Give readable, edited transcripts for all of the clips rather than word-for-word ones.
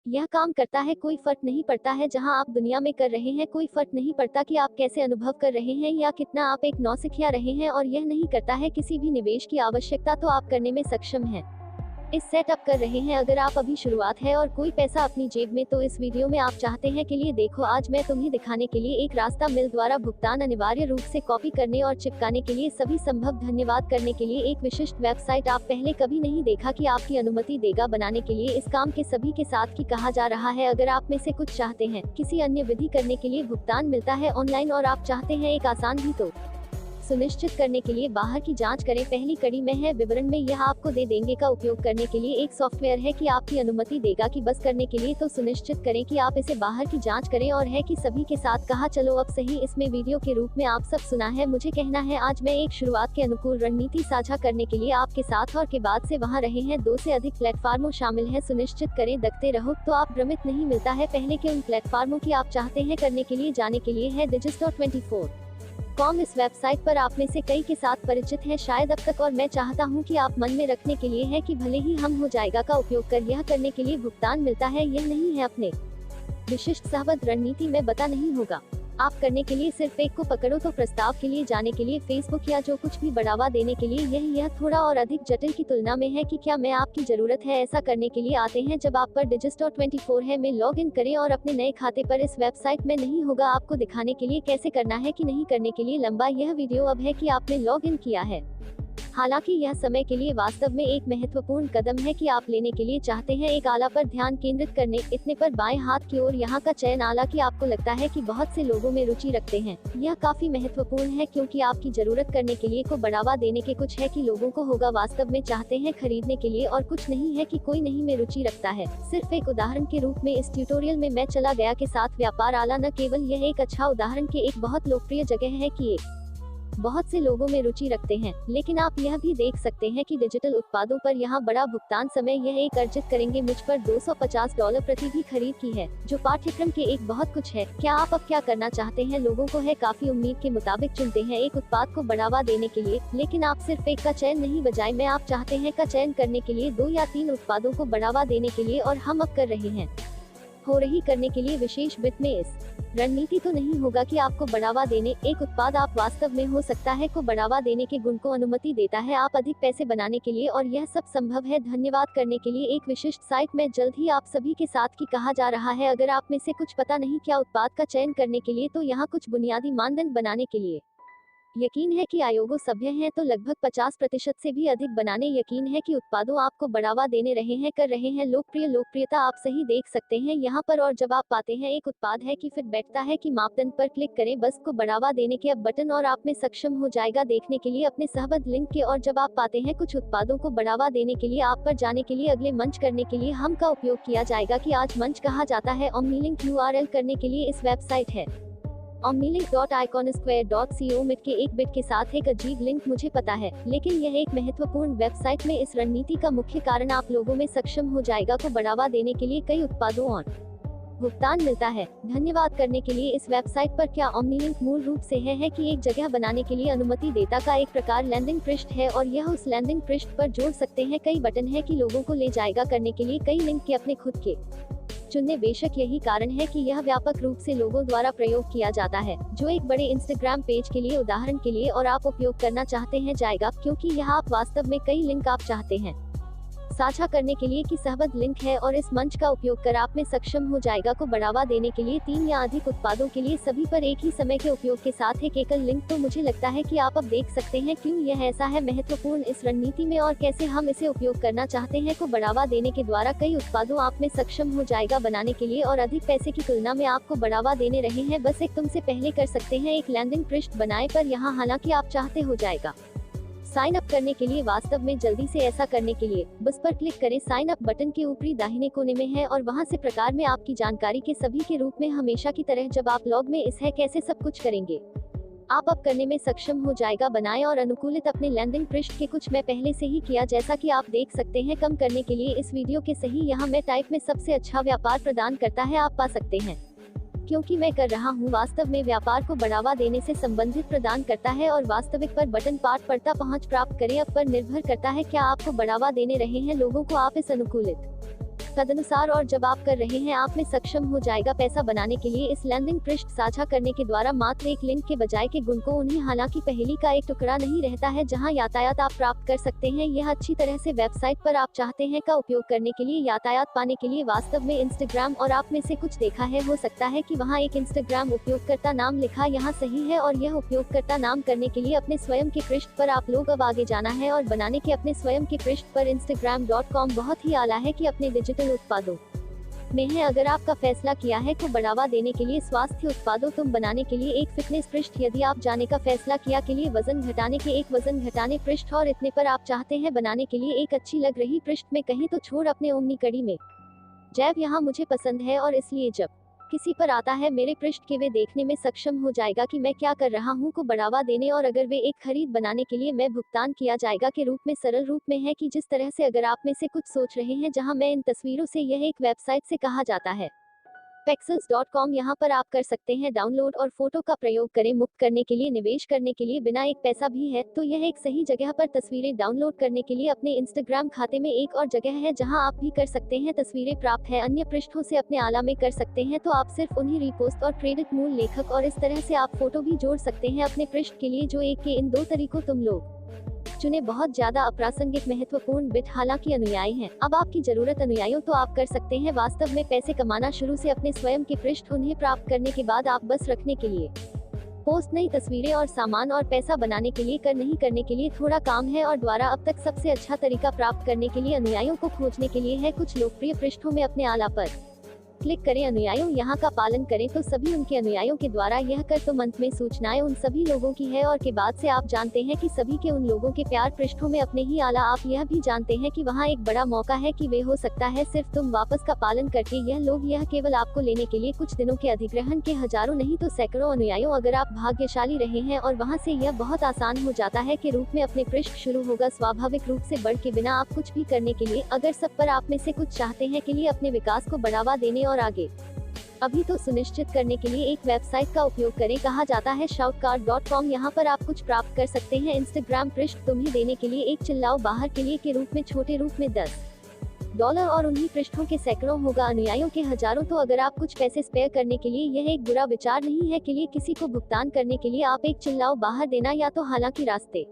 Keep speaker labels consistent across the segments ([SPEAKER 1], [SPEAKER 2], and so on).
[SPEAKER 1] यह काम करता है, कोई फर्क नहीं पड़ता है जहां आप दुनिया में कर रहे हैं, कोई फर्क नहीं पड़ता कि आप कैसे अनुभव कर रहे हैं या कितना आप एक नौसिखिया रहे हैं, और यह नहीं करता है किसी भी निवेश की आवश्यकता तो आप करने में सक्षम हैं। इस सेटअप कर रहे हैं अगर आप अभी शुरुआत है और कोई पैसा अपनी जेब में, तो इस वीडियो में आप चाहते हैं के लिए देखो। आज मैं तुम्हें दिखाने के लिए एक रास्ता, मेल द्वारा भुगतान अनिवार्य रूप से कॉपी करने और चिपकाने के लिए सभी संभव धन्यवाद करने के लिए एक विशिष्ट वेबसाइट आप पहले कभी नहीं देखा कि आपकी अनुमति देगा बनाने के लिए इस काम के सभी के साथ की कहा जा रहा है। अगर आप में से कुछ चाहते हैं किसी अन्य विधि करने के लिए भुगतान मिलता है ऑनलाइन और आप चाहते हैं एक आसान भी, तो सुनिश्चित करने के लिए बाहर की जांच करें। पहली कड़ी में है विवरण में यह आपको दे देंगे का उपयोग करने के लिए एक सॉफ्टवेयर है कि आपकी अनुमति देगा कि बस करने के लिए, तो सुनिश्चित करें कि आप इसे बाहर की जांच करें और है कि सभी के साथ कहा। चलो अब सही, इसमें वीडियो के रूप में आप सब सुना है, मुझे कहना है। आज मैं एक शुरुआत के अनुकूल रणनीति साझा करने के लिए आपके साथ और के बाद से वहाँ रहे हैं 2 से अधिक प्लेटफार्मों शामिल है। सुनिश्चित करें देखते रहो तो आप भ्रमित नहीं मिलता है। पहले के उन प्लेटफार्मों की आप चाहते हैं करने के लिए जाने के लिए है digis.24com। इस वेबसाइट पर आप में से कई के साथ परिचित है शायद अब तक, और मैं चाहता हूं कि आप मन में रखने के लिए है कि भले ही हम हो जाएगा का उपयोग कर यह करने के लिए भुगतान मिलता है, यह नहीं है अपने विशिष्ट सहबद्ध रणनीति में बता नहीं होगा। आप करने के लिए सिर्फ एक को पकड़ो, तो प्रस्ताव के लिए जाने के लिए फेसबुक या जो कुछ भी बढ़ावा देने के लिए यह थोड़ा और अधिक जटिल की तुलना में है कि क्या मैं आपकी जरूरत है ऐसा करने के लिए आते हैं। जब आप पर digis.24 है में लॉग इन करें और अपने नए खाते पर इस वेबसाइट में नहीं होगा आपको दिखाने के लिए कैसे करना है कि नहीं करने के लिए लंबा यह वीडियो अब है कि आपने लॉग इन किया है। हालांकि यह समय के लिए वास्तव में एक महत्वपूर्ण कदम है कि आप लेने के लिए चाहते हैं एक आला पर ध्यान केंद्रित करने, इतने पर बाएं हाथ की ओर यहाँ का चयन आला की आपको लगता है कि बहुत से लोगों में रुचि रखते हैं। यह काफी महत्वपूर्ण है क्योंकि आपकी जरूरत करने के लिए को बढ़ावा देने के कुछ है कि लोगों को होगा वास्तव में चाहते हैं खरीदने के लिए, और कुछ नहीं है कि कोई नहीं में रुचि रखता है। सिर्फ एक उदाहरण के रूप में इस ट्यूटोरियल में मैं चला गया के साथ व्यापार आला न केवल यह एक अच्छा उदाहरण के एक बहुत लोकप्रिय जगह है कि एक बहुत से लोगों में रुचि रखते हैं, लेकिन आप यह भी देख सकते हैं कि डिजिटल उत्पादों पर यहाँ बड़ा भुगतान समय यह एक अर्जित करेंगे मुझ पर $250 प्रति भी खरीद की है, जो पाठ्यक्रम के एक बहुत कुछ है। क्या आप अब क्या करना चाहते हैं? लोगों को है काफी उम्मीद के मुताबिक चुनते हैं एक उत्पाद को बढ़ावा देने के लिए, लेकिन आप सिर्फ एक का चयन नहीं बजाय में आप चाहते हैं का चयन करने के लिए 2 या 3 उत्पादों को बढ़ावा देने के लिए, और हम अब कर रहे हैं हो रही करने के लिए विशेष वित्त में इस रणनीति तो नहीं होगा कि आपको बढ़ावा देने एक उत्पाद आप वास्तव में हो सकता है को बढ़ावा देने के गुण को अनुमति देता है आप अधिक पैसे बनाने के लिए, और यह सब संभव है धन्यवाद करने के लिए एक विशिष्ट साइट में जल्द ही आप सभी के साथ की कहा जा रहा है। अगर आप में से कुछ पता नहीं क्या उत्पाद का चयन करने के लिए, तो यहाँ कुछ बुनियादी मानदंड बनाने के लिए यकीन है कि आयोगों सभ्य हैं, तो लगभग 50% से भी अधिक बनाने यकीन है कि उत्पादों आपको बढ़ावा देने रहे हैं कर रहे हैं लोकप्रियता आप सही देख सकते हैं यहाँ पर, और जब आप पाते हैं एक उत्पाद है कि फिर बैठता है कि मापदंड पर क्लिक करें बस को बढ़ावा देने के अब बटन, और आप में सक्षम हो जाएगा देखने के लिए अपने सहबद्ध लिंक के, और जब आप पाते हैं कुछ उत्पादों को बढ़ावा देने के लिए आप पर जाने के लिए अगले मंच करने के लिए हम का उपयोग किया जाएगा कि आज मंच कहा जाता है OmniLink URL करने के लिए इस वेबसाइट है omnilink.iconosquare.co मिट के एक बिट के साथ एक अजीब लिंक मुझे पता है, लेकिन यह एक महत्वपूर्ण वेबसाइट में इस रणनीति का मुख्य कारण आप लोगों में सक्षम हो जाएगा को बढ़ावा देने के लिए कई उत्पादों और भुगतान मिलता है। धन्यवाद करने के लिए इस वेबसाइट पर क्या OmniLink मूल रूप से है कि एक जगह बनाने के लिए अनुमति देता का एक प्रकार लैंडिंग पृष्ठ है, और यह उस लैंडिंग पृष्ठ पर जोड़ सकते हैं कई बटन है कि लोगों को ले जाएगा करने के लिए कई लिंक के अपने खुद के चुनने। बेशक यही कारण है कि यह व्यापक रूप से लोगों द्वारा प्रयोग किया जाता है, जो एक बड़े इंस्टाग्राम पेज के लिए उदाहरण के लिए और आप उपयोग करना चाहते हैं जाएगा, क्योंकि यह आप वास्तव में कई लिंक आप चाहते हैं साझा करने के लिए कि सहबद्ध लिंक है, और इस मंच का उपयोग कर आप में सक्षम हो जाएगा को बढ़ावा देने के लिए 3 या अधिक उत्पादों के लिए सभी पर एक ही समय के उपयोग के साथ एक एकल लिंक। तो मुझे लगता है कि आप अब देख सकते हैं क्यों यह ऐसा है महत्वपूर्ण इस रणनीति में, और कैसे हम इसे उपयोग करना चाहते हैं को बढ़ावा देने के द्वारा कई उत्पादों आप में सक्षम हो जाएगा बनाने के लिए, और अधिक पैसे की तुलना में आपको बढ़ावा देने रहे हैं। बस एक तुमसे पहले कर सकते हैं एक लैंडिंग पृष्ठ बनाए पर यहाँ, हालांकि आप चाहते हो जाएगा साइन अप करने के लिए वास्तव में जल्दी से ऐसा करने के लिए बस पर क्लिक करें। साइन अप बटन के ऊपरी दाहिने कोने में है, और वहां से प्रकार में आपकी जानकारी के सभी के रूप में हमेशा की तरह जब आप लॉग में इस है कैसे सब कुछ करेंगे आप अब करने में सक्षम हो जाएगा बनाएं और अनुकूलित अपने लैंडिंग पृष्ठ के कुछ मैं पहले से ही किया जैसा कि आप देख सकते हैं। कम करने के लिए इस वीडियो के सही यहाँ मैं टाइप में सबसे अच्छा व्यापार प्रदान करता है आप पा सकते हैं, क्योंकि मैं कर रहा हूँ वास्तव में व्यापार को बढ़ावा देने से संबंधित प्रदान करता है, और वास्तविक पर बटन पाठ पढ़ता पहुँच प्राप्त करें अब पर निर्भर करता है क्या आपको बढ़ावा देने रहे हैं लोगों को आप इस अनुकूलित तदनुसार और जब आप कर रहे हैं आप में सक्षम हो जाएगा। पैसा बनाने के लिए इस लैंडिंग पृष्ठ साझा करने के द्वारा मात्र एक लिंक के बजाय के गुण को उन्हें हालांकि पहेली का एक टुकड़ा नहीं रहता है जहां यातायात आप प्राप्त कर सकते हैं। यह अच्छी तरह से वेबसाइट पर आप चाहते हैं का उपयोग करने के लिए यातायात पाने के लिए वास्तव में इंस्टाग्राम और आप में से कुछ देखा है, हो सकता है कि वहां एक इंस्टाग्राम उपयोगकर्ता नाम लिखा यहाँ सही है और यह उपयोगकर्ता नाम करने के लिए अपने स्वयं के पृष्ठ पर आप लोग अब आगे जाना है और बनाने के अपने स्वयं के पृष्ठ पर instagram.com बहुत ही आला है कि अपने डिजिटल उत्पादों में है। अगर आपका फैसला किया है को बढ़ावा देने के लिए स्वास्थ्य उत्पादों तुम बनाने के लिए एक फिटनेस पृष्ठ, यदि आप जाने का फैसला किया के लिए वजन घटाने के एक वजन घटाने पृष्ठ और इतने पर आप चाहते हैं बनाने के लिए एक अच्छी लग रही पृष्ठ में कहीं तो छोड़ अपने ओमनी कड़ी में जैब यहाँ मुझे पसंद है और इसलिए जब किसी पर आता है मेरे पृष्ठ के वे देखने में सक्षम हो जाएगा कि मैं क्या कर रहा हूँ को बढ़ावा देने और अगर वे एक खरीद बनाने के लिए मैं भुगतान किया जाएगा के रूप में सरल रूप में है कि जिस तरह से अगर आप में से कुछ सोच रहे हैं जहां मैं इन तस्वीरों से यह एक वेबसाइट से कहा जाता है pexels.com। यहाँ पर आप कर सकते हैं डाउनलोड और फोटो का प्रयोग करें। मुक्त करने के लिए निवेश करने के लिए बिना एक पैसा भी है तो यह एक सही जगह पर तस्वीरें डाउनलोड करने के लिए अपने इंस्टाग्राम खाते में एक और जगह है जहां आप भी कर सकते हैं तस्वीरें प्राप्त है अन्य पृष्ठों से अपने आला में कर सकते हैं तो आप सिर्फ उन्हीं रिपोस्ट और क्रेडिट मूल लेखक और इस तरह से आप फोटो भी जोड़ सकते हैं अपने पृष्ठ के लिए जो एक के इन दो तरीकों तुम लोग चुने। बहुत ज्यादा अप्रासंगिक महत्वपूर्ण बिट हालांकि अनुयायी हैं। अब आपकी जरूरत अनुयायियों तो आप कर सकते हैं वास्तव में पैसे कमाना शुरू से अपने स्वयं के पृष्ठ उन्हें प्राप्त करने के बाद आप बस रखने के लिए पोस्ट नई तस्वीरें और सामान और पैसा बनाने के लिए कर नहीं करने के लिए थोड़ा काम है और द्वारा अब तक सबसे अच्छा तरीका प्राप्त करने के लिए अनुयायियों को खोजने के लिए है कुछ लोकप्रिय पृष्ठों में अपने आला पर क्लिक करें। अनुयायियों यहाँ का पालन करें तो सभी उनके अनुयायियों के द्वारा यह कर तो अंत में सूचनाएं उन सभी लोगों की है और के बाद से आप जानते हैं कि सभी के उन लोगों के प्यार पृष्ठों में अपने ही आला आप यह भी जानते हैं कि वहाँ एक बड़ा मौका है कि वे हो सकता है सिर्फ तुम वापस का पालन करके यह लोग यह केवल आपको लेने के लिए कुछ दिनों के अधिग्रहण के हजारों नहीं तो सैकड़ों अनुयायियों अगर आप भाग्यशाली रहे हैं और वहाँ से यह बहुत आसान हो जाता है के रूप में अपने पृष्ठ शुरू होगा स्वाभाविक रूप से बढ़ के बिना आप कुछ भी करने के लिए अगर सब पर आप में से कुछ चाहते हैं के लिए अपने विकास को बढ़ावा देने और आगे अभी तो सुनिश्चित करने के लिए एक वेबसाइट का उपयोग करें कहा जाता है shoutcard.com। यहाँ पर आप कुछ प्राप्त कर सकते हैं इंस्टाग्राम पृष्ठ तुम्हें देने के लिए एक चिल्लाओ बाहर के लिए के रूप में छोटे रूप में $10 और उन्हीं पृष्ठों के सैकड़ों होगा अनुयायियों के हजारों तो अगर आप कुछ पैसे स्पेयर करने के लिए यह एक बुरा विचार नहीं है के लिए किसी को भुगतान करने के लिए आप एक चिल्लाओ बाहर देना या तो हालांकि रास्ते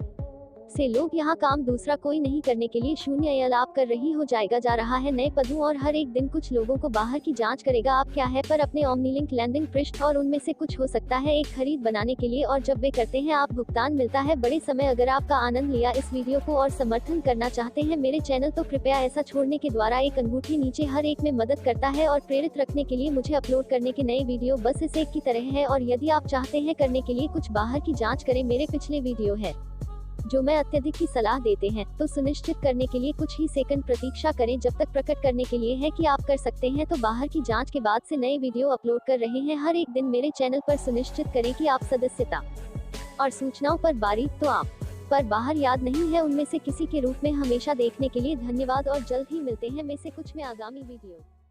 [SPEAKER 1] से लोग यहाँ काम दूसरा कोई नहीं करने के लिए शून्य या लाभ कर रही हो जाएगा जा रहा है नए पदों और हर एक दिन कुछ लोगों को बाहर की जांच करेगा आप क्या है पर अपने ओमनीलिंक लैंडिंग पृष्ठ और उनमें से कुछ हो सकता है एक खरीद बनाने के लिए और जब वे करते हैं आप भुगतान मिलता है बड़े समय। अगर आपका आनंद लिया इस वीडियो को और समर्थन करना चाहते हैं मेरे चैनल तो कृपया ऐसा छोड़ने के द्वारा एक अंगूठी नीचे हर एक में मदद करता है और प्रेरित रखने के लिए मुझे अपलोड करने के नए वीडियो बस इस एक की तरह है और यदि आप चाहते हैं करने के लिए कुछ बाहर की जाँच करें मेरे पिछले वीडियो है जो मैं अत्यधिक की सलाह देते हैं तो सुनिश्चित करने के लिए कुछ ही सेकंड प्रतीक्षा करें जब तक प्रकट करने के लिए है कि आप कर सकते हैं तो बाहर की जांच के बाद से नए वीडियो अपलोड कर रहे हैं हर एक दिन मेरे चैनल पर सुनिश्चित करें कि आप सदस्यता और सूचनाओं पर बारीक तो आप पर बाहर याद नहीं है उनमें से किसी के रूप में हमेशा देखने के लिए धन्यवाद और जल्द ही मिलते हैं में से कुछ में आगामी वीडियो।